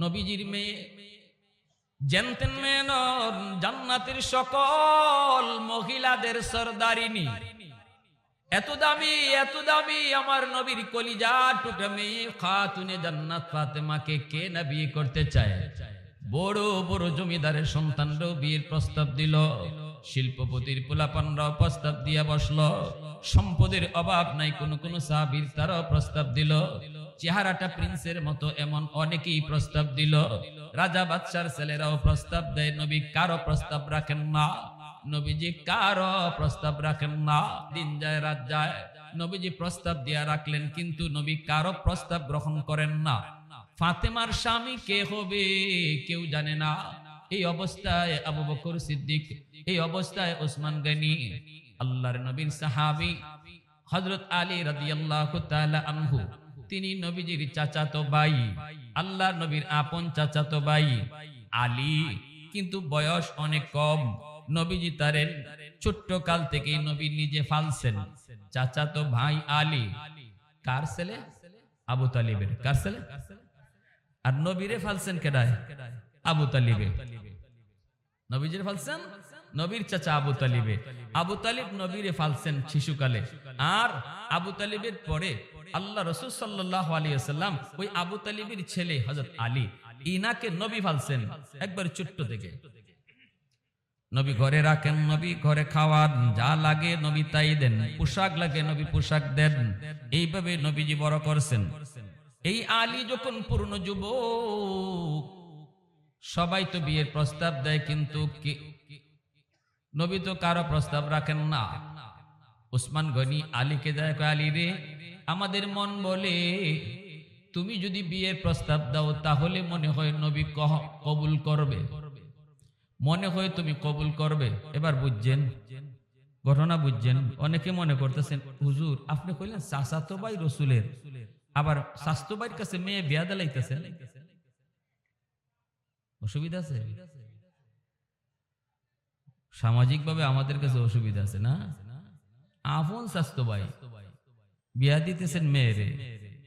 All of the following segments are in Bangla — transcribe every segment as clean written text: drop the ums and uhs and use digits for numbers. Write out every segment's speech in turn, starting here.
নবীজির মেয়ে, জেন্টেলম্যান, জান্নাতের সকল মহিলাদের সরদারিনী, এত দামি আমার নবীর কলিজার টুকরা মেয়ে খাতুনে জান্নাত ফাতেমাকে কে না বিয়ে করতে চায়? বড় বড় জমিদারের সন্তানরাও বিয়ের প্রস্তাব দিল, শিল্পপতির পোলাপানরাও প্রস্তাব দিয়ে বসলো, সম্পদের অভাব নাই কোন সাহাবীর, তারাও প্রস্তাব দিল, চেহারাটা প্রিন্সের মতো এমন অনেকেই প্রস্তাব দিল, রাজা বাদশার ছেলেরাও প্রস্তাব দেয়। নবী কারো প্রস্তাব রাখেন না, নবীজি কারো প্রস্তাব রাখেন না। দিন যায় রাত যায়, নবীজি প্রস্তাব দিয়া রাখলেন, কিন্তু নবী কারো প্রস্তাব গ্রহণ করেন না। ফাতেমার স্বামী কে হবে কেউ জানে না। এই অবস্থায় আবু বকর সিদ্দিক, এই অবস্থায় ওসমান গনি, আল্লাহর নবীর সাহাবী হযরত আলী রাদিয়াল্লাহু তাআলা আনহু, তিনি নবীজির চাচাতো ভাই, আল্লাহর নবীর আপন চাচাতো ভাই আলী, কিন্তু বয়স অনেক কম। নবীজি তারেন ছোট্ট কাল থেকেই নবী নিজে ফালছেন। চাচাতো ভাই আলী কার ছেলে? আবু তালিবের। কার ছেলে? আর নবীরে ফালছেন কেডায়? আবু তালিবে। নবীজির ফালছেন নবীর চাচা আবু তালিবে। আবু তালিব নবীরে ফালছেন শিশুকালে, আর আবু তালিবের পরে আল্লাহ রাসূল সাল্লাল্লাহু আলাইহি ওয়াসাল্লাম ওই আবু তালিবের ছেলে হযরত আলী, ইনাকে নবী ফালছেন একবার ছোট্ট থেকে। নবী ঘরে রাখেন, নবী ঘরে খাওয়ান, যা লাগে নবী তাই দেন, পোশাক লাগে নবী পোশাক দেন, এইভাবে নবীজি বড় করছেন। এই আলী যখন পূর্ণ যুবক, সবাই তো বিয়ের প্রস্তাব দেয়, কিন্তু নবী তো কারো প্রস্তাব রাখেন না। ওসমান গনি আলীকে দেয়, আলী রে, আমাদের মন বলে তুমি যদি বিয়ের প্রস্তাব দাও তাহলে মনে হয় নবী কবুল করবে, মনে হয় তুমি কবুল করবে। এবার বুঝছেন ঘটনা, বুঝছেন? অনেকে মনে করতেছেন হুজুর আপনি কইলেন চাচাতো ভাই রসুলের, আবার স্বাস্থ্য ভাইয়ের কাছে মেয়ে বিয়া দিলাইতেছেন, অসুবিধা আছে? সামাজিক ভাবে আমাদের কাছে অসুবিধা আছে না? আপন স্বাস্থ্য ভাই বিয়া দিতেছেন মেয়েরে,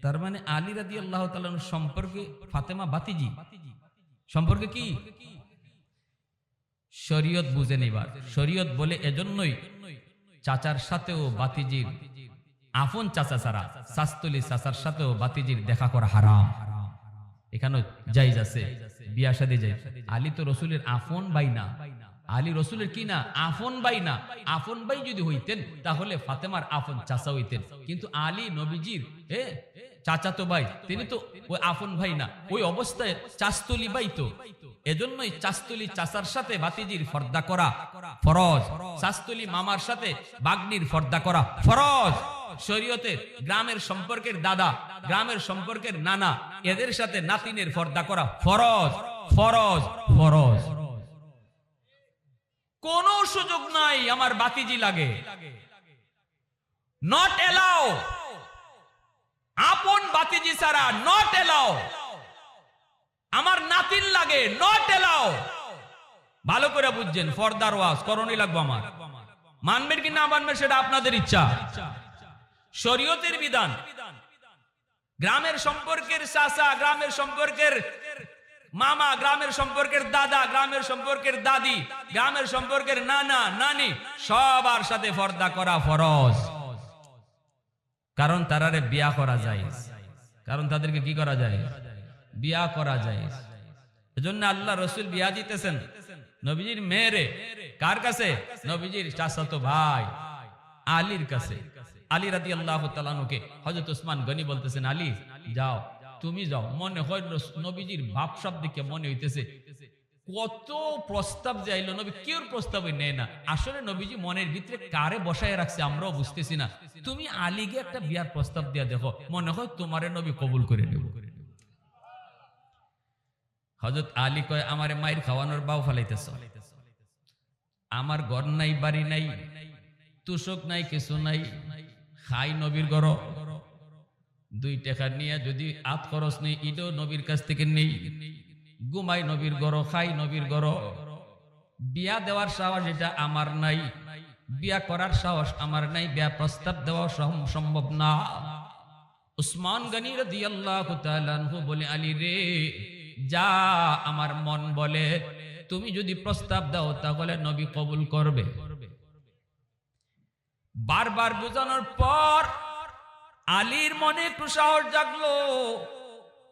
তার মানে আলী রাদিয়াল্লাহু তাআলা সম্পর্কে ফাতেমা বাতিজি সম্পর্কে কি শরীয়ত বুঝে নিবার। শরীয়ত বলে এজন্যই চাচার সাথেও বাতিজির, আপন চাচা ছাড়া শাস্তলি চাচার সাথেও বাতিজির দেখা করা হারাম। এখানে জায়েজ আছে, বিয়া শাদী জায়েজ। আলী তো রসুলের আপন ভাই না, আলী রসুলের কি না? আপন ভাই না। আপন ভাই যদি হইতেন তাহলে ফাতেমার আপন চাচা হইতেন, কিন্তু আলী নবীজির চাচাতো ভাই, তিনি তো ওই আপন ভাই না, ওই অবস্থায় চাস্তলি ভাই। তো এজন্যই চাস্তলি চাচার সাথে বাতিজির পর্দা করা ফরজ, চাস্তলি মামার সাথে বাগনির পর্দা করা ফরজ। শরীয়তে গ্রামের সম্পর্কের দাদা, গ্রামের সম্পর্কের নানা, এদের সাথে নাতিনের পর্দা করা ফরজ ফরজ ফরজ। কোন সুযোগ নাই আমার বাতিজি লাগে, নট এলাও। আপন বাতিজি ছাড়া নট এলাও। আমার নাতিন লাগে, নট এলাও। ভালো করে বুঝছেন, ফর্দার ওয়াজ করণই লাগবে আমার। মানবেন কি না মানবেন সেটা আপনাদের ইচ্ছা। শরীয়তের বিধান, গ্রামের সম্পর্কের চাচা, গ্রামের সম্পর্কের মামা, গ্রামের সম্পর্কের দাদা, গ্রামের সম্পর্কের দাদি, গ্রামের সম্পর্কের নানা নানি, সবার সাথে পর্দা করা ফরজ। কারণ তারারে বিয়া করা যায়, কারণ তাদেরকে কি করা যায়? বিয়া করা যায়। এজন্য আল্লাহ রসুল বিয়া দিতেছেন নবীজির মেয়েরে। কার কাছে? নবীজির চাচাতো ভাই আলীর কাছে। আলী রাদিয়াল্লাহু তাআলা আনহুকে হযরত ওসমান গনি বলতেছেন, আলী যাও, তুমি যাও। মনে হয় নবীজির ভাব শব্দ দেখে মনে হইতেছে কত প্রস্তাব যাইলো, নবী কেউ প্রস্তাবই নেয় না। আসলে নবীজি মনের ভিতরে কারে বসায় রাখছে আমরাও বুঝতেছি না। তুমি আলীকে একটা বিয়ার প্রস্তাব দিয়া দেখো, মনে হয় তোমারে নবী কবুল করে নেব। হযরত আলী কয়, আমারে মায়ের খাওয়ানোর বাও ফালাইতেছ, আমার ঘর নাই, বাড়ি নাই, তুষক নাই, কিছু নাই, খাই নবীর ঘর, 2 টাকা নিয়ে যদি আত খরচ নেই ইডো নবীর কাছ থেকে নেই, ঘুমাই নবীর ঘর, খাই নবীর ঘর। বিয়া দেওয়ার সাহস এটা আমার নাই, বিয়া করার সাহস আমার নাই, বিয়া প্রস্তাব দেওয়া সম্ভব না। উসমান গনি রাদিয়াল্লাহু তাআলা আনহু বলে, আলী রে, যা আমার মন বলে তুমি যদি প্রস্তাব দাও তাহলে নবী কবুল করবে। বারবার বোঝানোর পর আলীর মনে একটু সাহস জাগলো।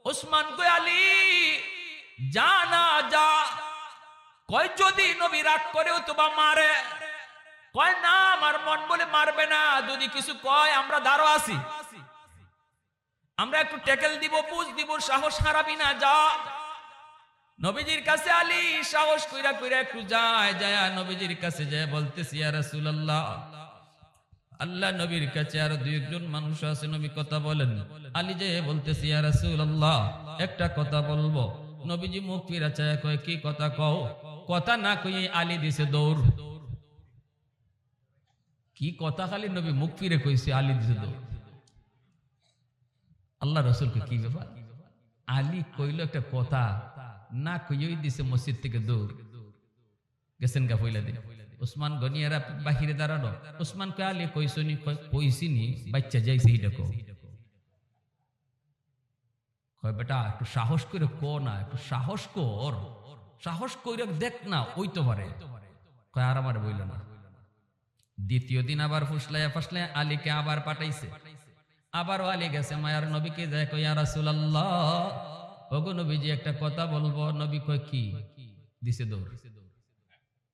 ওসমান কই আলী যা না যা। কয় যদি নবী রাগ করে অথবা মারে। কয় না আমার মন বলে মারবে না, যদি কিছু কয় আমরা দাঁড়ো আছি, আমরা একটু ট্যাকেল দিব, বুঝ দিব, সাহস হারাবি না, যা। নবীজির কাছে আলী সাহস কইরা কইরা একটু যায়, নবীজির কাছে যায় বলতেছি ইয়া রাসূলুল্লাহ, আল্লাহ নবীর কাছে আর দুই একজন মানুষ আছে, নবী কথা বলেন। আলী যে বলতেছি ইয়া রাসূলুল্লাহ একটা কথা বলবো। নবীজি মুখ ফিরা চায় কয় কি কথা কও। কথা না কই আলী দিছে দৌড়। কি কথা খালি নবী মুখ ফিরে কইছে, আলী দিছে দৌড়। আল্লাহ রাসূলকে কি ব্যাপার? আলী কইল একটা কথা, না কইই দিছে মসজিদ থেকে দৌড়। গেছেন গা পয়লা দিন। ওসমান গনিয়ারা বাহিরে দাঁড়ানো। ওসমান কে আলী কইছনি? কইছিনি, বাচ্চা যাইছে এইটা কও। কয় বেটা একটু সাহস করে ক না, একটু সাহস কর, সাহস কইরা দেখ না, ওই তো পারে। কয় আর আমার বইল না। দ্বিতীয় দিন আবার ফুসলাইয়া আলীকে আবার পাঠাইছে। আবারও আলী গেছে মায়ার নবীকে যায়, কয় ইয়া রাসূলুল্লাহ ওগো নবীজি একটা কথা বলবো। নবী কয় কি? দিছে দৌড়।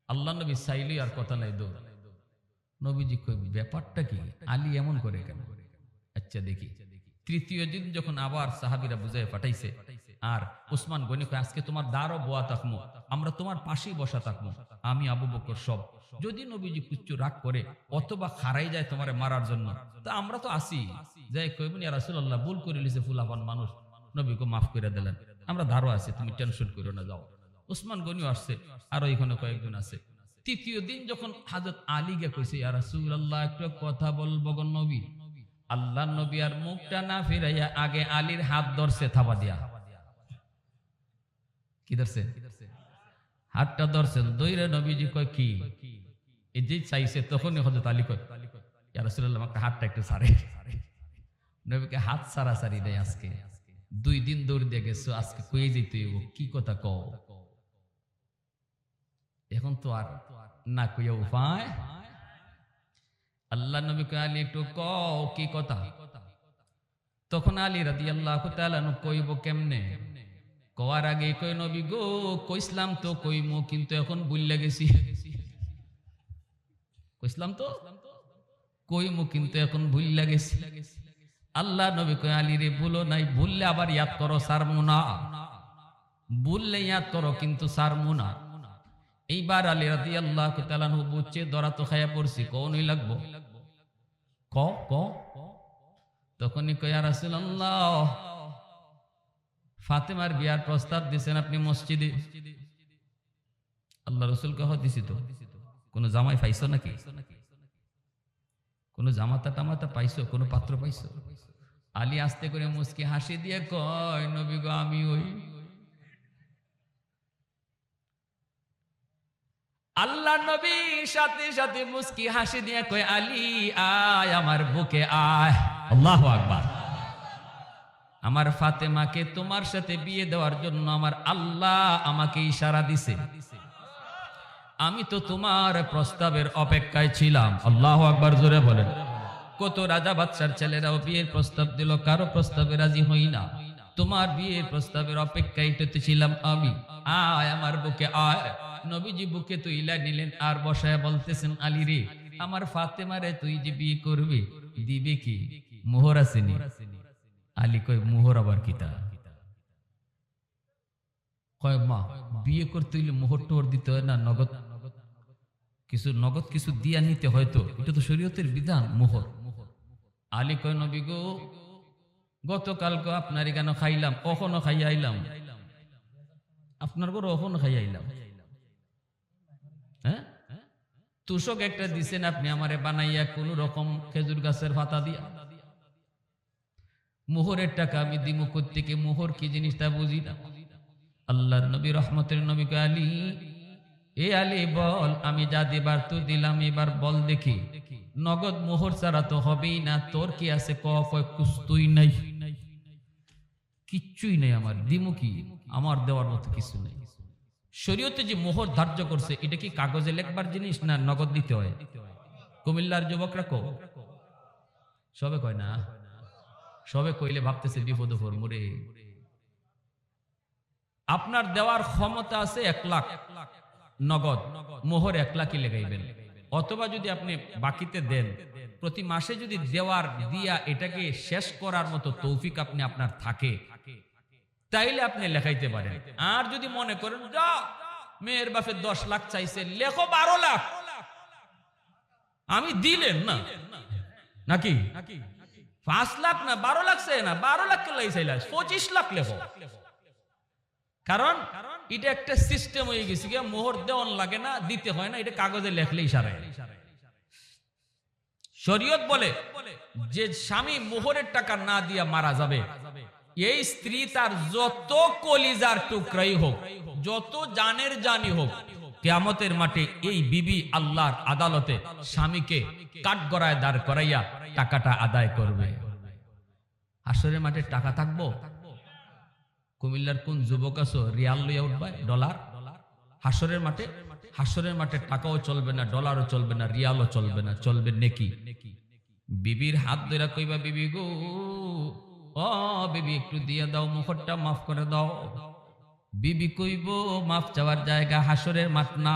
আল্লাহ নবী চাইলেই আর কথা নাই, দৌড়। নবীজি কয় ব্যাপারটা কি? আলী এমন করে কেন? আচ্ছা দেখি। তৃতীয় দিন যখন আবার সাহাবীরা বুঝায় পাঠাইছে, আর ওসমান গনি কয় আজকে তোমার দ্বারও বোয়া থাকবো, আমরা তোমার পাশেই বসা থাকবো, আমি আবু বকর সব। যদি নবীজি কুচ্ছু রাগ করে অথবা খারাই যায় তোমারে মারার জন্য, তা আমরা তো আসি। যাই কইবেন ইয়া রাসূলুল্লাহ ভুল করে লিছে, ফুলাফান মানুষ, নবীকে মাফ করে দিলেন, আমরা ধারও আছি, তুমি টেনশন করো না, যাও। ওসমান গনিও আসছে, আরো এখানে কয়েকজন আছে। তৃতীয় দিন যখন হযরত আলী গে কইছে ইয়া রাসূলুল্লাহ একটু কথা বলবো গো নবী। আল্লাহ নবী আর মুখটা না ফিরাইয়া আগে আলীর হাত ধরছে থাবা দিয়া। কি ধরছে? হাতটা ধরছেন, দইরে নবীজি কয় কি? এই যে চাইছে তখনই হযরত আলী কয় ইয়া রাসূলুল্লাহ আমাকে হাতটা একটু ছাড়ে। নবীকে হাত ছাড়াছাড়ি দেয়। আজকে 2 দিন দৌড় দিয়ে গেছো, আজকে কয়ে যেতে কি কথা কও? এখন তো আর না কইয়া উপায়। আল্লাহ নবী কয় আলী একটু কও কি কথা? তখন আলী রাদিয়াল্লাহু তাআলা কইব কেমনে? কওয়ার আগে কই নবী গো কইসলাম তো কইমু, কিন্তু এখন ভুইল্লা গেছি। কইসলাম তো কইমু, কিন্তু এখন ভুইল্লা গেছি। আল্লাহ নবী কয় আলী রে ভুলো নাই, ভুললে আবার ইয়াদ করো, সারমু না। ভুললে ইয়াদ করো, কিন্তু সারমু না। এইবার আলী রাদিয়াল্লাহু তাআলা বুঝছে ধরা তো খায়া পড়ছি, কোনই লাগবো ক ক। তখনই কয় ইয়া রাসূলুল্লাহ ফাতেমার বিয়ার প্রস্তাব দিছেন আপনি মসজিদে। আল্লাহ রাসূল কহ দিছি তো। কোন জামাই পাইছো নাকি? কোন জামাতা টামাতা পাইছো? কোন পাত্র পাইছো? আলী আস্তে করে মুস্কি হাসি দিয়ে কয় নবী গো আমি ওই। আল্লাহ নবী সাথে সাথে মুস্কি হাসি দিয়ে কয় আলী আয় আমার বুকে আয়। আল্লাহু আকবার। আমার ফাতেমাকে তোমার সাথে বিয়ে দেওয়ার জন্য আমার আল্লাহ আমাকে ইশারা দিছে। আমি তো তোমার প্রস্তাবের অপেক্ষায় ছিলাম। আল্লাহু আকবার, জোরে বলেন। কত রাজা বাদশার ছেলেরাও বিয়ের প্রস্তাব দিল, কারো প্রস্তাবে রাজি হই না। তোমার বিয়ের প্রস্তাবের অপেক্ষায় ছিলাম আমি। আয় আমার বুকে আয়। নবীজি বুকে তুইলা নিলেন আর বসায় বলতেছেন আলী রে আমার ফাতেমারে তুই যে বিয়ে করবি দিবে কি? মোহর আসেনি। আলী কয় মোহর আবার কিতা? কয় মা বিয়ে করতে হইলে মোহর টোহর দিতে হয় না? নগদ কিছু দিয়া নিতে হয়তো, এটা তো শরীয়তের বিধান। মোহর। আলী কয় নবী গো গতকালকে আপনার এখানে খাইলাম, কখনো খাইয়া আইলাম, আপনার ঘরে কখনো খাইয়া আইলাম। হ্যাঁ তুষক একটা দিছেন আপনি আমারে বানাইয়া, কোন রকম খেজুর গাছের পাতা দিয়া। মোহরের টাকা আমি দিমু কোত্থেকে? মোহর কি জিনিস তা বুঝি না। আল্লাহর নবী রহমতের নবী কয় আলী এ আলী বল, আমি যা দিবার তো দিলাম, এবার বল দেখি। নগদ মোহর ছাড়া তো হবেই না, তোর কি আছে? কয় কুস্তুই নাই। কিচ্ছুই নেই আমার, দিমু কি, আমার দেওয়ার মতো কিছু নেই। শরীয়তে যে মোহর ধার্য করছে এটা কি কাগজে লেখবার জিনিস না নগদ দিতে হয়? কুমিল্লার যুবকরা কো সবে কয় না, সবে কইলে ভাবতেছে বিপদ মরে। আপনার দেওয়ার ক্ষমতা আছে 1 লাখ নগদ, মোহর 1 লাখই লেগাইবেন। অথবা যদি আপনি বাকিতে দেন, প্রতি মাসে যদি দেওয়ার দিয়া এটাকে শেষ করার মতো তৌফিক আপনার থাকে, তাইলে আপনি লেখাইতে পারেন। আর যদি মনে করেন যা মেয়ের বাপে 10 লাখ চাইছে, লেখো 12 লাখ, আমি দিলেন না নাকি 5 লাখ না 12 লাখ চাই না, 12 লাখ কে চাইলা 25 লাখ লেখো। কারণ এটা একটা সিস্টেম হয়ে গেছে, মোহর দেওয়ান লাগে না, দিতে হয় না, এটা কাগজে লেখলেই সারে। শরীয়ত বলে যে স্বামী মোহরের টাকা না দিয়া মারা যাবে, এই স্ত্রী তার যত কলিজার টুকরাই হোক, যত জানের জানি হোক, কিয়ামতের মাঠে এই বিবি আল্লাহর আদালতে স্বামীকে কাঠগড়ায় দাঁড় করাইয়া টাকাটা আদায় করবে। হাসরের মাঠে টাকা থাকবো? কুমিল্লার কোন যুবক আছো রিয়াল লইয়া উঠবা, ডলার? হাসরের মাঠে টাকাও চলবে না, ডলারও চলবে না, রিয়ালও চলবে না, চলবে নেকি। বিবির হাত ধরে কইবা, বিবি গো, ও বিবি একটু দিয়ে দাও, মুখটা মাফ করে দাও। বিবি কইব মাফ চাওয়ার জায়গা হাসরের মাঠ না,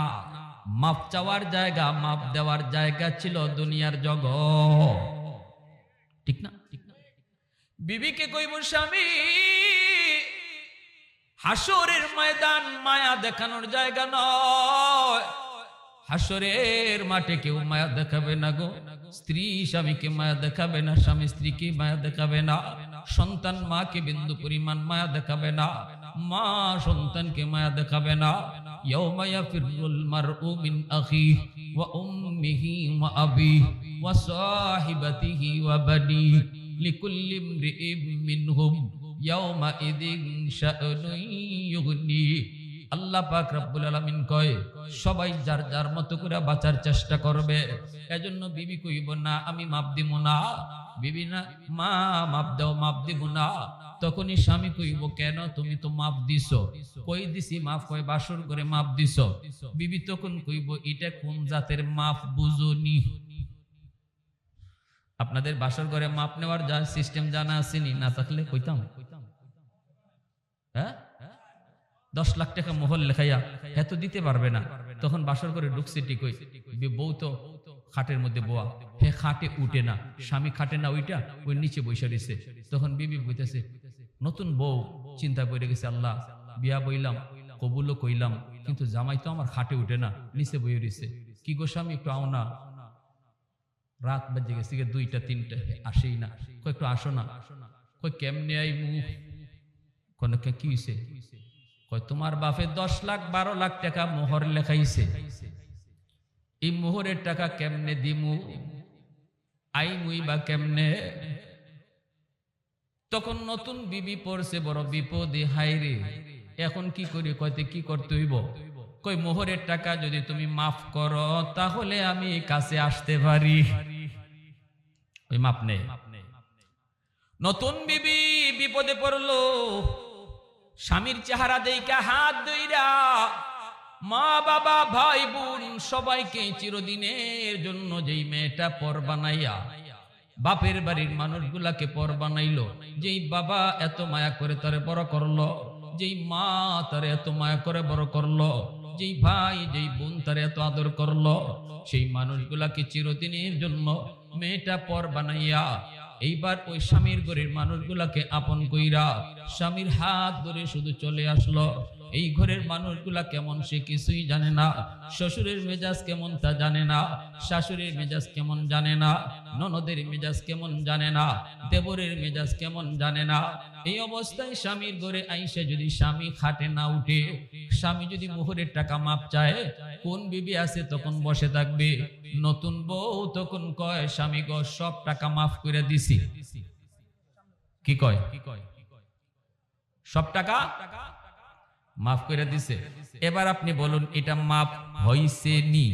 মাফ চাওয়ার জায়গা, মাফ দেওয়ার জায়গা ছিল দুনিয়ার জগৎ। ঠিক না? বিবিকে কইব স্বামী হাসরের ময়দান মায়া দেখানোর জায়গা নয়, হাসরের মাঠে কেউ মায়া দেখাবে না গো। স্ত্রী স্বামীকে মায়া দেখাবে না, স্বামী স্ত্রীকে মায়া দেখাবে না, সন্তান মাকে বিন্দু পরিমাণ মায়া দেখাবে না, মা সন্তানকে মায়া দেখাবে না। ইয়াউমা ইয়াফিরুল মারউ মিন আখিহি ওয়া উম্মিহি ওয়া আবিহি ওয়া সাহিবাতিহি ওয়া বানিহি লিকুল্লি ইমরিইম মিনহুম ইয়াউমা ইযিন শাআনুন ইউগনি। আল্লাহ পাক রব্বুল আলামিন কয় সবাই যার যার মতো করে বাঁচার চেষ্টা করবে। এজন্য বিবি কইব না আমি মাপ দিব না, বিবি না মা মাপ দাও, মাপ দিব না। তখনই স্বামী কইব কেন, তুমি তো মাপ দিছো। কই দিছি মাপ? কয় বাসর করে মাপ দিছো। বিবি তখন কইব এটা কোন জাতের মাপ বুঝুনি। আপনাদের বাসর ঘরে মাপ নেওয়ার যা সিস্টেম জানা আসেনি? না থাকলে কইতাম। হ্যাঁ, 10 লাখ টাকা মোহর লেখাইয়া এত দিতে পারবে না। তখন বাসর করে ঢুকছে ঠিকই, বউ তো খাটের মধ্যে বোয়া, হে খাটে উঠে না, স্বামী খাটে না ওইটা, ওই নিচে বৈশা দিছে। তখন বিবি বইতেছে, নতুন বউ চিন্তা করে গেছে, আল্লাহ বিয়া বইলাম, কবুলও কইলাম, কিন্তু জামাই তো আমার খাটে উঠে না, নিচে বইয়ে দিছে। কি গো স্বামী একটু আও না, রাত বাজে গেছে 2টা 3টা, আসেই না। কই একটু আসো না। কই কেমনে আই মুখ? কোন কি হইছে? কই তোমার বাপে 10 লাখ 12 লাখ টাকা মোহর লেখাইছে, এই মোহরের টাকা কেমনে দিমু, আই মুই বা কেমনে? তখন নতুন বিবি পড়ছে বড় বিপদে, হাইরে এখন কি করি? কইতে কি করতে হইব? কই মোহরের টাকা যদি তুমি মাফ করো তাহলে আমি কাছে আসতে পারি। ওই মাপ নেই। নতুন বিবি বিপদে পড়লো, স্বামীর চেহারা দেইকা হাত ধইরা মা বাবা ভাই বোন সবাইকে চিরদিনের জন্য যেই মেয়েটা পর বানাইয়া বাপের বাড়ির মানুষগুলাকে পর বানাইলো, যেই বাবা এত মায়া করে তারে বড় করলো, যেই মা তারে এত মায়া করে বড় করলো, যেই ভাই যেই বোন তারে এত আদর করলো, সেই মানুষগুলাকে চিরদিনের জন্য মেয়েটা পর বানাইয়া এইবার ওই স্বামীর ঘরের মানুষগুলাকে আপন কইরা স্বামীর হাত ধরে শুধু চলে আসলো। এই ঘরের মানুষগুলা কেমন সে কিছুই জানে না, শ্বশুরের মেজাজ কেমন তা জানে না, শাশুড়ির মেজাজ কেমন জানে না, ননদের মেজাজ কেমন জানে না, দেবরের মেজাজ কেমন জানে না। এই অবস্থায় স্বামীর ঘরে আইসে যদি স্বামী খাটে না উঠে, স্বামী যদি মোহরের টাকা মাপ চায়, কোন বিবি আছে তখন বসে থাকবে? নতুন বউ তখন কয় স্বামী গো সব টাকা মাফ করে দিছি। কি কয়? সব টাকা মাফ করে দিছে। এবার আপনি বলুন এটা মাফ হইছে নি?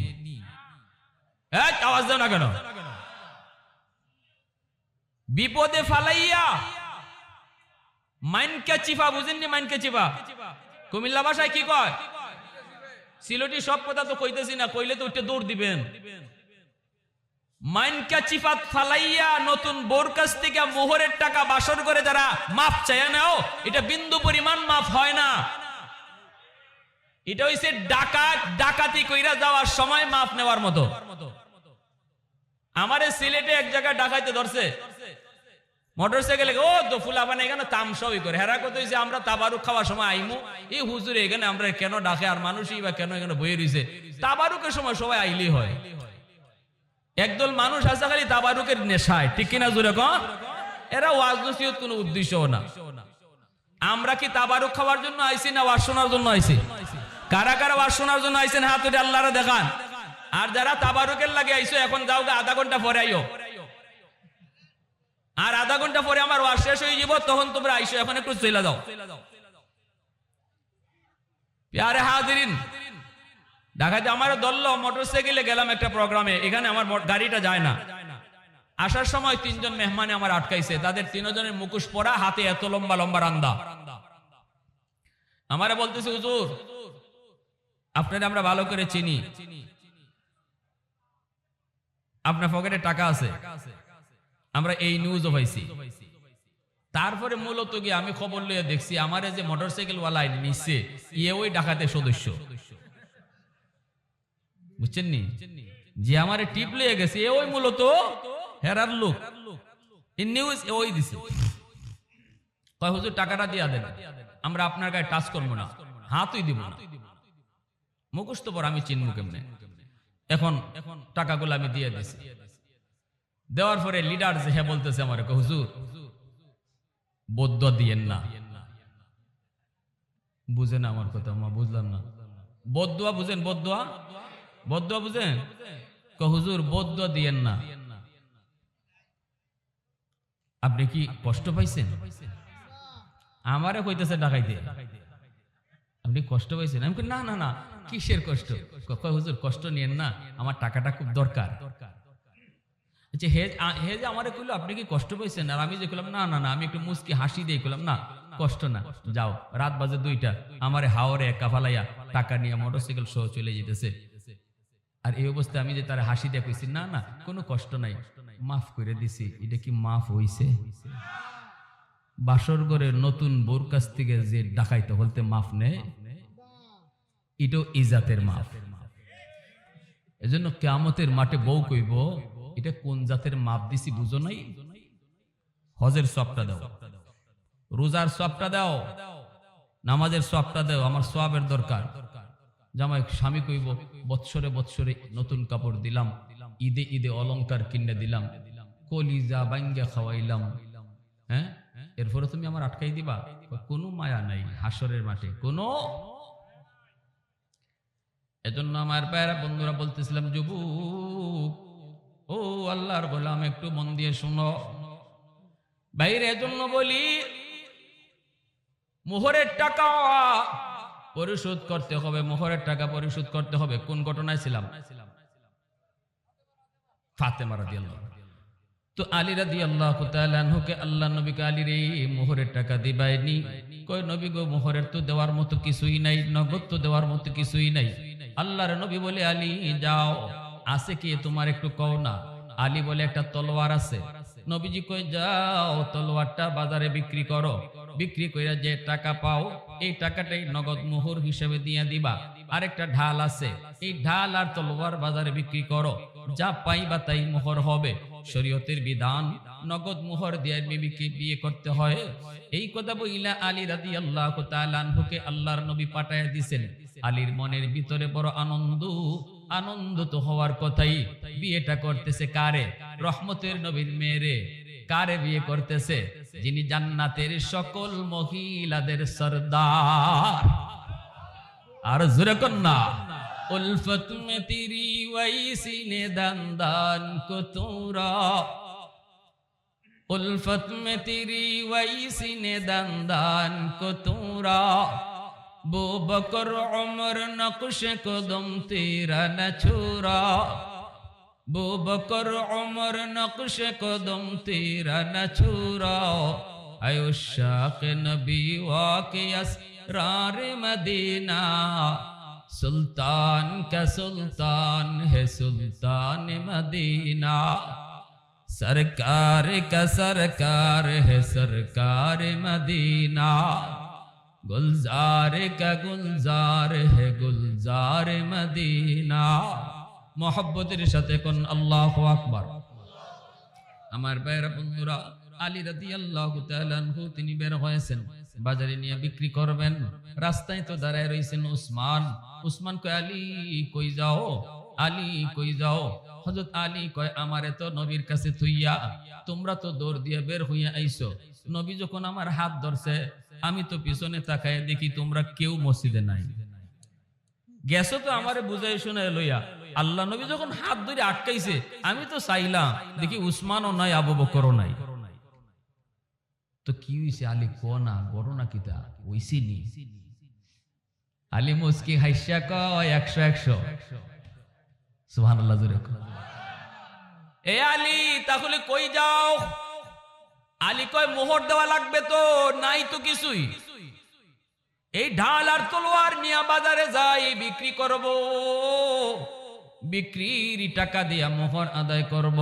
আওয়াজ দাও না কেন? বিপদে ফালাইয়া মাইনকা চিফা বুঝেননি? মাইনকা চিফা কুমিল্লা ভাষায় কি কয়? সিলেটি সব কথা তো কইতেছি না, কইলে তো ওইটা দৌড় দিবেন। মাইনকা চিফাত ফালাইয়া নতুন বোর কাছ থেকে মোহরের টাকা বাসর করে যারা মাপ চায় নাও, এটা বিন্দু পরিমাণ মাপ হয় না। এটা হইছে ডাকাতি কইরা যাওয়ার সময় মাপ নেওয়ার মতো। আমারে সিলেটে এক জায়গায় ডাকাইতে ধরছে মোটরসাইকেলে, ও তো ফুলাফানে এখানে তামসাই করে হেরা কত হইছে, আমরা তাবারুক খাওয়ার সময় আইমু, এই হুজুর এখানে আমরা কেন ডাকে, আর মানুষই বা কেন এখানে বইয়ে রইছে, তাবারুকের সময় সবাই আইলেই হয়। একদল মানুষ আছে খালি তাবারুকের নেশায়, ঠিক কিনা জোরে কন? এরা ওয়াজ নসিহত কোনো উদ্দেশ্য না। আমরা কি তাবারুক খাওয়ার জন্য আইছি না ওয়াজ শোনার জন্য আইছি? কারা কারা ওয়াজ শোনার জন্য আইছেন হাত উঠে আল্লাহরে দেখান। আর যারা তাবারুকের লাগে আইছো, এখন যাও গা, আধা ঘন্টা পরে আইও, আর আধা ঘন্টা পরে আমার ওয়াজ শেষ হয়ে যাব, তখন তোমরা আইসো, এখন একটু চলে যাও। প্যারে হাজিরিন, ঢাকাতে আমার দল মোটরসাইকেলে গেলাম একটা প্রোগ্রামে, এখানে আমার গাড়িটা যায় না। আসার সময় তিনজন মেহমানে আমার আটকাইছে, তাদের তিনজনের মুখোশ পরা, হাতে এত লম্বা লম্বা রান্দা। আমারে বলতেছে, হুজুর আপনারা আমরা ভালো করে চিনি, আপনার পকেটে টাকা আছে, আমরা এই নিউজও পাইছি। তারপরে মূলত গিয়ে আমি খবর লইয়া দেখছি, আমার যে মোটরসাইকেল ওয়ালা নিচ্ছে ইয়ে ওই ডাকাতের সদস্য, বুঝছেন নি? যে আমার টিপ লইয়া গেছে এ ওই মূলত হেরার লোক, এই নিউজ ওই দিছে। কয় হুজুর টাকাটা দিয়া দেন, আমরা আপনার গায়ে টাচ করবো না, হাতই দিব না। মুখস্থ পর আমি চিনবো কেমনে? এখন টাকাগুলো আমি দিয়ে দিছি। দেওয়ার পরে লিডার যে হ্যাঁ বলতেছে আমার, হুজুর বদুয়া দিয়েন না। বুঝেন আমার কথা? মা বুঝলাম না। বদুয়া বুঝেন? বদুয়া বদুয়া বুঝেন? হুজুর বদুয়া দিয়েন না। আপনি কি কষ্ট পাইছেন? আমারে কইতেছে ডাকাইতে, আপনি কষ্ট পাইছেন? আমি না না না, কিসের কষ্ট? হুজুর কষ্ট নিয়েন না, আমার টাকাটা খুব দরকার। হে যে আমারে কইলো আপনি কি কষ্ট পাইছেন? আর আমি যে কইলাম না না না, আমি একটু মুস্কি হাসি দিয়ে কইলাম না কষ্ট না, যাও। রাত বাজে 2টা, আমারে হাওরে একা ফালাইয়া টাকা নিয়ে মোটরসাইকেল সহ চলে যেতেছে। আর এই অবস্থায় আমি যে তার হাসি দিয়ে কইছি না না কোনো কষ্ট নাই, মাফ করে দিছি। এটা কি মাফ হইছে? বাসর ঘরে নতুন বোর কাছ থেকে যে ডাকাইতে বলতে মাফ নেই, এটাও ইজাতের মাফ। এজন্য কিয়ামতের মাঠে বউ কইব, এটা কোন জাতের মাপ দিছি বুঝো নাই? হজের সবটা দাও, রোজার সবটা দাও, নামাজের সবটা দাও, আমার সওয়াবের দরকার। জামাই স্বামী কইব, বৎসরে বৎসরে নতুন কাপড় দিলাম, ঈদে ঈদে অলংকার কিনে দিলাম, কলিজা বাঙ্গা খাওয়াইলাম, হ্যাঁ এরপরে তুমি আমার আটকাই দিবা? কোনো মায়া নাই হাসরের মাঠে, কোনো। এজন্য আমার পায়রা বন্ধুরা বলতেছিলাম, যুবক ও আল্লাহর গোলাম একটু মন দিয়ে শুনো বাইরে। এজন্য বলি মোহরের টাকা পরিশোধ করতে হবে, মোহরের টাকা পরিশোধ করতে হবে। কোন ঘটনায় ছিলাম? ফাতেমা রাদিয়াল্লাহু আনহা। তো আলী রাদিয়াল্লাহু তাআলা আনহুকে আল্লাহ নবীকে আলীর এই মোহরের টাকা দিবাইনি। কই নবী গো, মোহরের তো দেওয়ার মতো কিছুই নাই, নগদ তো দেওয়ার মতো কিছুই নাই। আল্লাহর নবী বলে, আলী যাও, আছে কি তোমার একটু কও না। আলী বলে, একটা তলোয়ার আছে। নবীজি কই, যাও তলোয়ারটা বাজারে বিক্রি করো, বিক্রি কইরা যে টাকা পাও এই টাকাটাই নগদ মোহর হিসেবে দিয়ে দিবা। আরেকটা ঢাল আছে, এই ঢাল আর তলোয়ার বাজারে বিক্রি করো, যা পাইবা তাই মোহর হবে। শরীয়তের বিধান নগদ মোহর দিয়ে বিবিকে বিয়ে করতে হয়। এই কথা বইলা আলী রাদিয়াল্লাহু তাআলা আনহুকে আল্লাহর নবী পাঠায়া দিয়েছেন। আলীর মনের ভিতরে বড় আনন্দ তো হওয়ার কথাই। বিয়েটা করতেছে কারে? রহমতের নবীর মেয়েরে। কারে বিয়ে করতেছে? যিনি জান্নাতের সকল মহিলাদের সরদার। আর জোরে কন্যা, উলফত মে তেরি ওয়াইসি নে দান কো তোরা, উলফত মে তেরি ওয়াইসি নে দান কো তোরা, बो बकर उमर नक्श कदम तेरा न छोरा, बो बकर उमर नक्श कदम तेरा न छोरा, ऐ उश्शाक़ नबी वाक़े असरार मदीना, सुल्तान का सुल्तान है सुल्तान मदीना, सरकार का सरकार है सरकार मदीना, गुलजार का गुलजार है गुलजार मदीना। मोहब्बतेर साथे कोन আল্লাহু আকবার। আমার ভাইরা বন্ধুরা, আলী রাদিয়াল্লাহু তাআলা আনহু তিনি বের হয়েছেন, বাজারে নিয়ে বিক্রি করবেন। রাস্তায় তো দাঁড়ায় রয়েছেন উসমান। উসমান কয়, আলী কই যাও, আলী কই যাও? হযরত আলী কয়, আমারে তো নবীর কাছে থুইয়া তোমরা তো দৌড় দিয়ে বের হইয়া আইছো। নবী যখন আমার হাত ধরছে, আমি তো পিছনে তাকায় দেখি তোমরা কেউ মসজিদে নাই। গেছো তো আমারে বুঝাই শুনে লইয়া। আল্লাহ নবী যখন হাত ধরে আটকাইছে, আমি তো চাইলাম দেখি উসমানও নাই, আবু বকরও নাই। তো কি হইছে? আলী কোনা বড় না কিতা হইছি নি? আলী মুস্কি হাইসা কয়, 100 সুবহানাল্লাহ জোরে। এ আলী তাহলে কই যাও? আলী কয়, মোহর দেওয়া লাগবে তো, নাই তো কিছুই। এই ঢাল আর তলোয়ার নিয়ে বাজারে যাই, বিক্রি করব, বিক্রির টাকা দিয়া মোহর আদায় করব।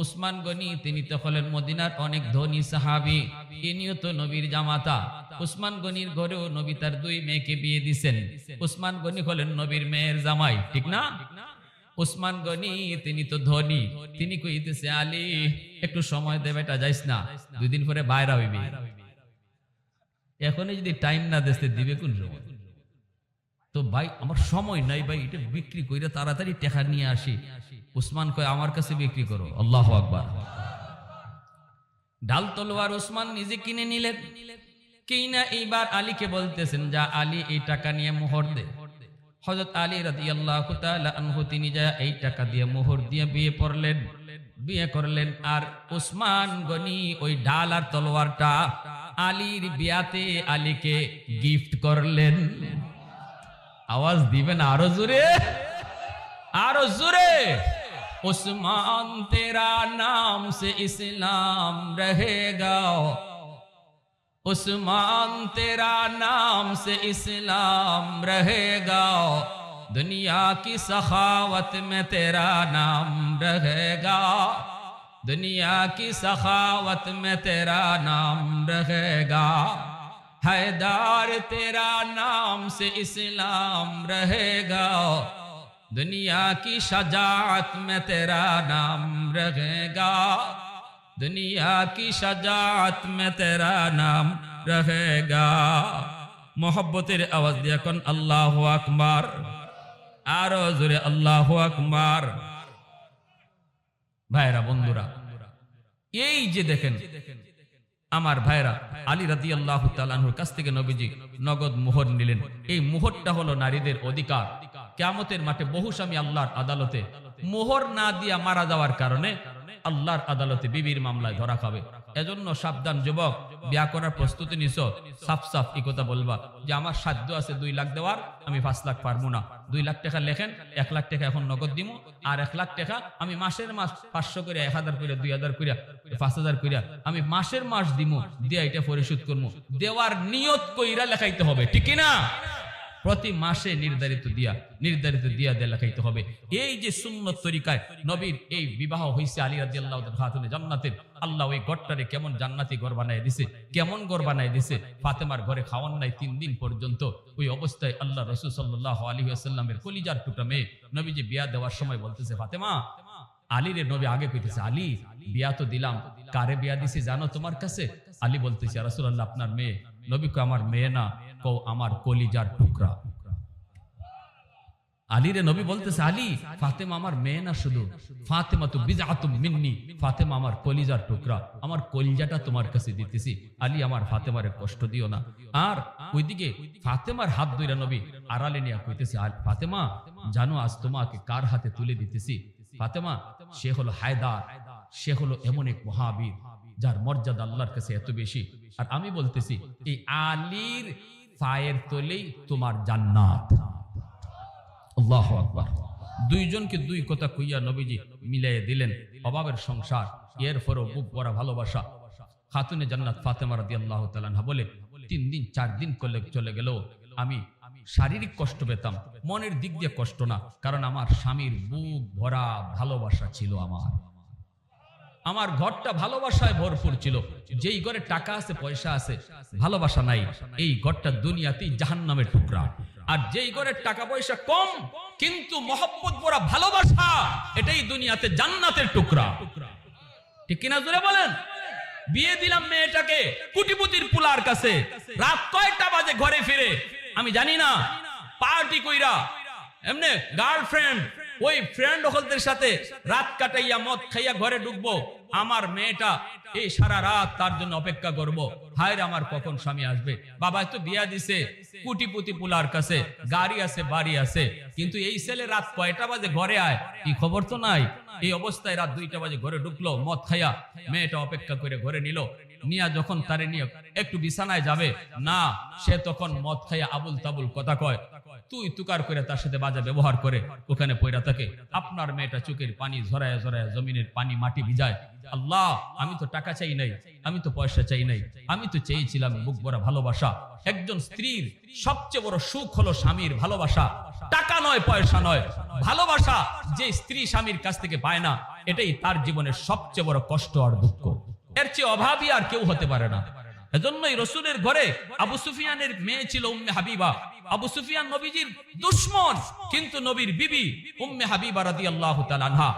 উসমান গনি তিনি তো হলেন মদিনার অনেক ধনী সাহাবী, ইনিও তো নবীর জামাতা। উসমান গনির ঘরেও নবী তার 2 মেয়েকে বিয়ে দিছেন। উসমান গনি হলেন নবীর মেয়ের জামাই, ঠিক না? উসমান গনি তিনি তো ধনী, তিনি কইতেছে, আলী একটু সময় দে বেটা, যাইস না, 2 দিন পরে বাইরা হইবি। এখনই যদি টাইম না দিতে দিবে কোন সময়? তো ভাই আমার সময় নাই ভাই, এটা বিক্রি কইরা তাড়াতাড়ি টাকা নিয়ে আসি। উসমান কয়, আমার কাছে বিক্রি করো। আল্লাহু আকবার। ঢাল তলোয়ার উসমান নিজে কিনে নিলেন। কিনা এইবার আলীকে বলতেছেন, যা আলী এই টাকা নিয়ে মোহর দে। হযরত আলী রাদিয়াল্লাহু তাআলা আনহু তিনি যা এই টাকা দিয়ে মোহর দিয়ে বিয়ে করলেন। আর উসমান গনি ওই ঢাল আর তলোয়ারটা আলীর বিয়াতে আলীকে গিফট করলেন। আওয়াজ দিবেন আরো জোরে, আরো জোরে। उस्मान तेरा नाम से इस्लाम रहेगा, उस्मान तेरा नाम से इस्लाम रहेगा, दुनिया की सखावत में तेरा नाम रहेगा, दुनिया की सखावत में तेरा नाम रहेगा, हैदर तेरा नाम से इस्लाम रहेगा, दुनिया की शजाअत में तेरा नाम रहेगा, दुनिया की शजाअत में तेरा नाम रहेगा। मोहब्बतेर आवाज दिया कोन अल्लाहु আকবার। आरो जोरे अल्लाहु আকবার। भाईरा बंधुरा, এই যে দেখেন আমার ভাইরা, আলী রাদিয়াল্লাহু তাআলা আনহুর কাছ থেকে নবীজি নগদ মোহর নিলেন। এই মোহরটা হলো নারীদের অধিকার। কিয়ামতের মাঠে বহু স্বামী আল্লাহর আদালতে মোহর না দিয়া মারা যাওয়ার কারণে আল্লাহর আদালতে বিবির মামলায় ধরা খাবে। এজন্য সাবধান যুবক, বিয়া করার প্রস্তুতি নিছো, সাফ সাফ এই কথা বলবা যে আমার সাধ্য আছে 2 লাখ দেওয়ার, আমি 5 লাখ পারবো না। 2 লাখ টাকা লেখেন, 1 লাখ টাকা এখন নগদ দিমু, আর 1 লাখ টাকা আমি মাসের মাস 500 করে, 1000 করে, 2000 করে, 5000 করে আমি মাসের মাস দিমু, দিয়া এটা পরিশোধ করবো। দেওয়ার নিয়ত কইরা লেখাইতে হবে, ঠিক কি না? প্রতি মাসে নির্ধারিত দিয়া লেখাইতে হবে। এই যে সুন্নত তরিকায় নবীর এই বিবাহ হইছে আলী রাদিয়াল্লাহু তাআলা খাতুনে জান্নাতের। আল্লাহ ওই ঘরটারে কেমন জান্নাতি ঘর বানায় দিছে, কেমন ঘর বানায় দিছে। ফাতেমার ঘরে খাওয়ান নাই 3 দিন পর্যন্ত। ওই অবস্থায় আল্লাহ রাসূল সাল্লাল্লাহু আলাইহি ওয়াসাল্লামের কলিজার টুকরা মেয়ে নবীজি বিয়া দেওয়ার সময় বলতেছে, ফাতেমা, আলীর নবী আগে কইতেছে, আলী বিয়া তো দিলাম, কারে বিয়া দিছি জানো তোমার কাছে? আলী বলতেছে, ইয়া রাসূলুল্লাহ আপনার মেয়ে। নবী কয়, আমার মেয়ে না, কও আমার কলিজার টুকরা। আলীরে নবী বলতেছে, আলী ফাতেমা আমার মেয়ে না, শুধু ফাতেমা তো বিজআতুম মিন্নি, ফাতেমা আমার কলিজার টুকরা, আমার কলিজাটা তোমার কাছে দিতেছি। আলী আমার ফাতেমারে কষ্ট দিও না। আর ওইদিকে ফাতেমার হাত ধইরা নবী আড়ালে নিয়ে কইতেছে, ফাতেমা জানো আজ তোমাকে কার হাতে তুলে দিতেছি? ফাতেমা, সে হলো হায়দার, সে হলো এমন এক মহাবীর যার মর্যাদা আল্লাহর কাছে এত বেশি। আর আমি বলতেছি, এই আলীর পায়ের তলেই তোমার জান্নাত। আল্লাহু আকবার। 2 জনকে 2 কথা কইয়া নবীজি মিলাইয়া দিলেন। অভাবের সংসার, এরপরও বুক ভরা ভালোবাসা। খাতুনে জান্নাত ফাতেমা রাদিয়াল্লাহু তাআলা আনহা বলে 3 দিন 4 দিন চলে গেল আমি শারীরিক কষ্ট পেতাম, মনের দিক দিয়ে কষ্ট না, কারণ আমার স্বামীর বুক ভরা ভালোবাসা ছিল। আমার ঘরটা ভালোবাসায় ভরপুর ছিল। যেই ঘরে টাকা আছে, পয়সা আছে, ভালোবাসা নাই, এই ঘরটা দুনিয়াতেই জাহান্নামের টুকরা। আর যেই ঘরের টাকা পয়সা কম কিন্তু মহব্বত ভরা ভালোবাসা, এটাই দুনিয়াতে জান্নাতের টুকরা। ঠিক কিনা জোরে বলেন? বিয়ে দিলাম মেয়েটাকে কুটিপুতির পুলার কাছে, রাত কয়টা বাজে ঘরে ফিরে আমি জানি না, পার্টি কইরা এমনে গার্লফ্রেন্ড ওই ফ্রেন্ড হলদের সাথে রাত কাটাইয়া মদ খাইয়া ঘরে ঢুকবো, আমার মেয়েটা এই সারা রাত তার জন্য অপেক্ষা করব, হায় রে আমার কখন স্বামী আসবে। বাবা তো বিয়া দিছে কুটিপুতি পুলার কাছে, গাড়ি আছে, বাড়ি আছে, কিন্তু এই ছেলে রাত কয়টা বাজে ঘরে আয় কি খবর তো নাই। এই অবস্থায় রাত 2টা বাজে ঘরে ঢুকলো, মদ খাইয়া মেয়েটা অপেক্ষা করে ঘরে নিল, নিয়া যখন তারে নিয়ে একটু বিছানায় যাবে না, সে তখন মদ খাইয়া আবুল তাবুল কথা কয়, তুই তুকার করে তার সাথে বাজে ব্যবহার করে ওখানে পয়রা থাকে। আপনার মেয়েটা চোখের পানি ঝরায় ঝরায় জমিনের পানি মাটি ভিজায়। আল্লাহ, আমি তো টাকা চাই নাই, আমি তো পয়সা চাই নাই, আমি তো চেয়েছিলাম বুক ভরা ভালোবাসা। একজন স্ত্রীর সবচেয়ে বড় সুখ হলো স্বামীর ভালোবাসা, টাকা নয়, পয়সা নয়, ভালোবাসা। যে স্ত্রী স্বামীর কাছ থেকে পায় না, এটাই তার জীবনের সবচেয়ে বড় কষ্ট আর দুঃখ। এর চেয়ে অভাবী আর কেউ হতে পারে না। এজন্যই রাসূলের ঘরে আবু সুফিয়ানের মেয়ে ছিল উম্মে হাবিবা। আবু সুফিয়ান নবীজির দুশমন, কিন্তু নবীর বিবি উম্মে হাবিবা রাদিয়াল্লাহু তাআলা আনহা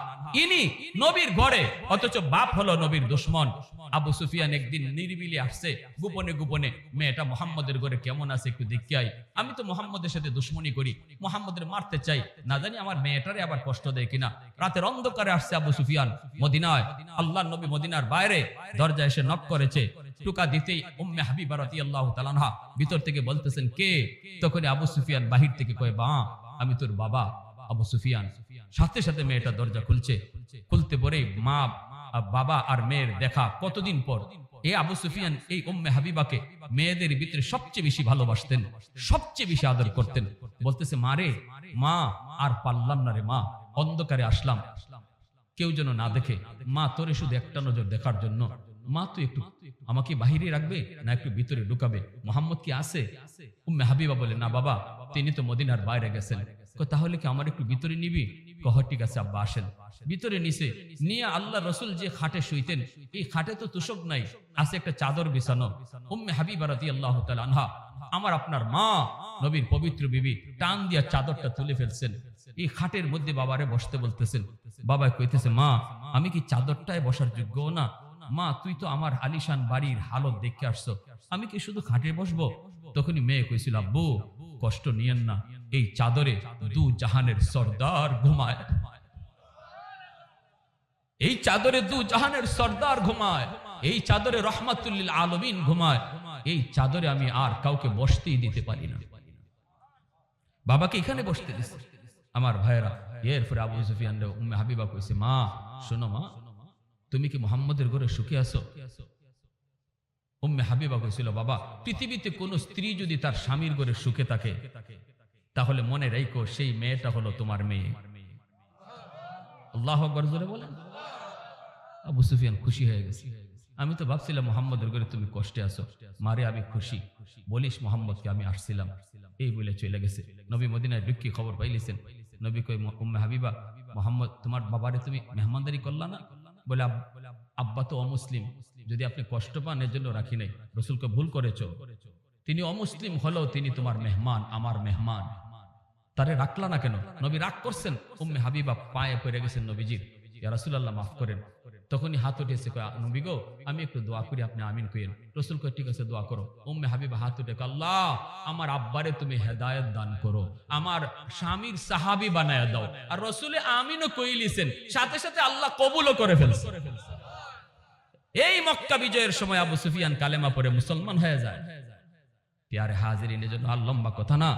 ইনি নবীর ঘরে, অথচ বাপ হলো নবীর দুশমন। আবু সুফিয়ান একদিন নিরিবিলি আসছে, গোপনে গোপনে মেয়েটা মুহাম্মদের ঘরে কেমন আছে একটু দেখতে আই, আমি তো মুহাম্মদের সাথে দুশমনি করি, মুহাম্মদের মারতে চাই, না জানি আমার মেয়েটারে আবার কষ্ট দেয় কিনা। রাতের অন্ধকারে আসছে আবু সুফিয়ান মদিনায়, আল্লাহর নবী মদিনার বাইরে দরজায় এসে নক করেছে। টুকা দিতেই উম্মে হাবিবা রাদিয়াল্লাহু তাআলা আনহা ভিতর থেকে বলতেছেন কে? তখন আবু সুফিয়ান বাহির থেকে কয়, বা আমি তোর বাবা আবু সুফিয়ান। সাথে সাথে মেয়েটা দরজা খুলছে, খুলতে পরে মা বাবা আর মেয়ের দেখা কতদিন পর। এই আবু সুফিয়ান এই উম্মে হাবিবাকে মেয়েদের ভিতরে সবচেয়ে বেশি ভালোবাসতেন, সবচেয়ে বেশি আদর করতেন। বলতেছে, মা রে, মা আর পারলাম না রে মা, অন্ধকারে আসলাম, কেউ যেন না দেখে, মা তোরে শুধু একটা নজর দেখার জন্য, মা তুই একটু আমাকে বাহিরে রাখবে না একটু ভিতরে ঢুকাবে, মুহাম্মদ কি আছে? উম্মে হাবিবা বলে, না বাবা, তিনি তো মদিনার বাইরে গেছেন। তাহলে কি আমার একটু ভিতরে নিবি? কহ ঠিক আছে আব্বা, আসেন। ভিতরে নিছে, নিয়ে আল্লাহ রসুল যে খাটে শুইতেন, এই খাটে তো তুষক নাই, আছে একটা চাদর বিছানো। উম্মে হাবিবা রাদিয়াল্লাহু তাআলা আনহা, আমার আপনার মা নবীর পবিত্র বিবি, টান দিয়া চাদরটা তুলে ফেলছেন, এই খাটের মধ্যে বাবারে বসতে বলতেছেন। বাবা কইতেছে, মা আমি কি চাদরটায় বসার যোগ্য না? মা তুই তো আমার আলিশান বাড়ির হালত দেখে আসছো, আমি কি শুধু খাটে বসবো? তখনই মেয়ে কইছিল, আব্বু কষ্ট নিয়েন না, এই চাদরে দু জাহানের সর্দার ঘুমায়, এই চাদরে দু জাহানের সর্দার ঘুমায়, এই চাদরে রহমাতুল লিল আলামিন ঘুমায়, এই চাদরে আমি আর কাউকে বসতেই দিতে পারি না। বাবাকে এখানে বসতে দিছে। আমার ভাইরা, এরপরে আবু সুফিয়ান উম্মে হাবিবা কইছে, মা শোনো মা, তুমি কি মুহাম্মদের ঘরে সুখে আছো? উম্মে হাবিবা কইছিল, বাবা পৃথিবীতে কোন স্ত্রী যদি তার স্বামীর ঘরে সুখে থাকে, তাহলে মনে রাখো সেই মেয়েটা হলো তোমার মেয়ে। আল্লাহু আকবার জোরে বলেন। আবু সুফিয়ান খুশি হয়ে গেছে। আমি তো ভাবছিলাম মুহাম্মদের ঘরে তুমি কষ্টে আছো, মারে আমি খুশি, বলিস মুহাম্মদকে আমি আসছিলাম, এই বলে চলে গেছে। নবী মদিনায় ঢুকি খবর পাইলেছেন। নবী কই, উম্মে হাবিবা, মুহাম্মদ তোমার বাবারে তুমি মেহমানদারি করলা না? বলে, আব্বা তো অমুসলিম, যদি আপনি কষ্ট পান এর জন্য রাখি নাই, রাসূলকে ভুল করেছো, তিনি অমুসলিম হলেও তিনি তোমার মেহমান, আমার মেহমান, তারে রাখলা না কেন? নবী রাগ করছেন। উম্মে হাবিবা পায়ে পড়ে গেছেন নবীজির, ইয়া রাসূলুল্লাহ মাফ করেন। তখনই হাত উঠেছে, নবী গো আমি একটু দোয়া করি, আপনি আমিন কইেন। রাসূল কয় ঠিক আছে দোয়া করো। উম্মে হাবিবা হাত উঠে, আল্লাহ আমার আব্বারে তুমি হেদায়েত দান করো, আমার স্বামীর সাহাবী বানায়া দাও। আর রাসূলে আমিনও কইলিছেন, সাথে সাথে আল্লাহ কবুলও করে ফেলছে। এই মক্কা বিজয়ের সময় আবু সুফিয়ান কালেমা পড়ে মুসলমান হয়ে যায়। প্যারে হাজিরিন, এজন্য আর লম্বা কথা না।